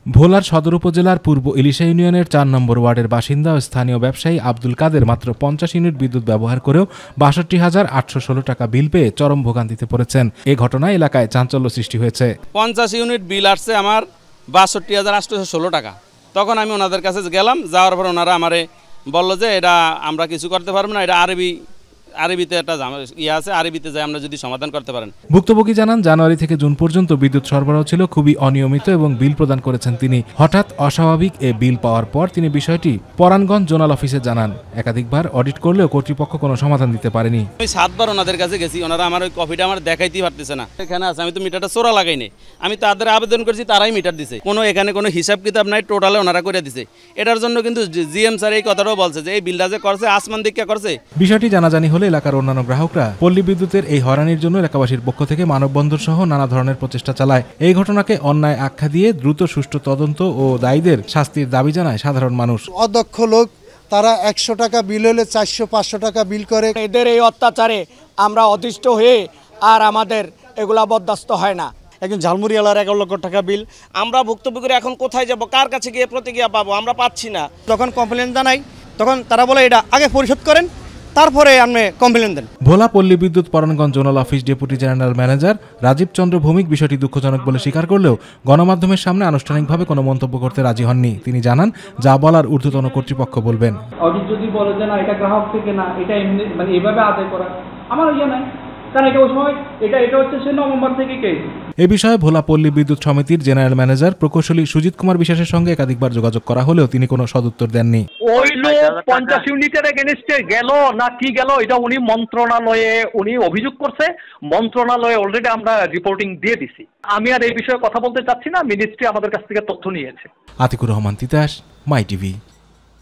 ভোলার সদর উপজেলার পূর্ব ইলিশা ইউনিয়নের ৪ নম্বর ওয়ার্ডের বাসিন্দা ও স্থানীয় ব্যবসায়ী আব্দুল কাদের মাত্র ৫০ ইউনিট বিদ্যুৎ ব্যবহার করেও ৬২,৮১৬ টাকা বিল পেয়ে চরম ভোগান্তিতে পড়েছেন। এ ঘটনায় এলাকায় চাঞ্চল্য সৃষ্টি হয়েছে। ৫০ ইউনিট বিল আসছে আমার ৬২,৮১৬ টাকা। তখন আমি ওনাদের কাছে গেলাম, যাওয়ার পর ওনারা আমারে বললো যে এটা আমরা কিছু করতে পারবো না, এটা আরবিতে একটা আছে, আরবিতে যাই আমরা যদি সমাধান করতে পারেন। ভুক্তভোগী জানান, জানুয়ারি থেকে জুন পর্যন্ত বিদ্যুৎ সরবরাহ ছিল খুবই অনিয়মিত এবং বিল প্রদান করেছেন তিনি। হঠাৎ অস্বাভাবিক এ বিল পাওয়ার পর তিনি বিষয়টি পরাণগঞ্জ জোনাল অফিসে জানান। একাধিকবার অডিট করলেও কর্তৃপক্ষ কোনো সমাধান দিতে পারেনি। আমি ৭ বার ওনাদের কাছে গেছি, ওনারা আমার ওই কপিটা আমার দেখাইতেই পারতেছে না। এখানে আছে, আমি তো মিটারটা চোরা লাগাই নাই, আমি তাদের আবেদন করেছি, তারাই মিটার দিছে। এখানে কোনো হিসাব কিতাব নাই, টোটালে ওনারা করে দিছে। এটার জন্য কিন্তু জিএম স্যার এই কথাটাও বলছে যে এই বিলটা যে করছে আসমান দীক্ষা করছে। বিষয়টি জানাজানি হলে এলাকার অন্যান্য গ্রাহকরা পল্লী বিদ্যুতের এই হয়রানির জন্য এলাকাবাসীর পক্ষ থেকে মানববন্ধন সহ নানা ধরনের প্রচেষ্টা চালায়। এই ঘটনাকে অন্যায় আখ্যা দিয়ে দ্রুত সুষ্ঠু তদন্ত ও দায়ীদের শাস্তির দাবি জানায় সাধারণ মানুষ। অদক্ষ লোক, তারা ১০০ টাকা বিল হলে ৪০০-৫০০ টাকা বিল করে। এদের এই অত্যাচারে আমরা অতিষ্ঠ হয়ে আর আমাদের এগুলা বরদাস্ত হয় না। একজন ঝালমুড়িওয়ালার ১১ লক্ষ টাকা বিল, আমরা ভুক্তভোগীরা এখন কোথায় যাব, কার কাছে গিয়ে প্রতিক্রিয়া পাবো, আমরা পাচ্ছি না। যখন কমপ্লেন জানাই তখন তারা বলে এটা আগে পরিশোধ করেন, তারপরে আপনি কমপ্লেন দেন। Bhola Palli Bidyut Paranganj zonal office deputy general manager Rajib Chandra Bhowmik বিষয়টি দুঃখজনক বলে স্বীকার করলেও গণমাধ্যমের সামনে আনুষ্ঠানিকভাবে কোনো মন্তব্য করতে রাজি হননি। তিনি জানান, যা বলার ঊর্ধ্বতন কর্তৃপক্ষ বলবেন। অডিট যদি বলে যে না এটা গ্রাহক থেকে না, এটা এমনি মানে এভাবে আদায় করা আমার ইয়ে নাই, কারণ এটা ওই সময় এটা হচ্ছে সে নভেম্বর থেকে কেস। এ বিষয়ে ভোলা পল্লী বিদ্যুৎ সমিতির জেনারেল ম্যানেজার প্রকৌশলী সুজিত কুমার বিশ্বাসের সঙ্গে একাধিকবার যোগাযোগ করা হলেও তিনি কোনো সদুত্তর দেননি। ওই লোক ৫০ ইউনিটের এগেনস্টে গেল না কি গেল, এটা উনি মন্ত্রণালয়ে অভিযোগ করছে। মন্ত্রণালয়ে অলরেডি আমরা রিপোর্টিং দিয়ে দিছি। আমি আর এই বিষয়ে কথা বলতে চাচ্ছি না, মিনিস্ট্রি আমাদের কাছ থেকে তথ্য নিয়েছে। আতিকুর রহমান তিতাস, মাই টিভি।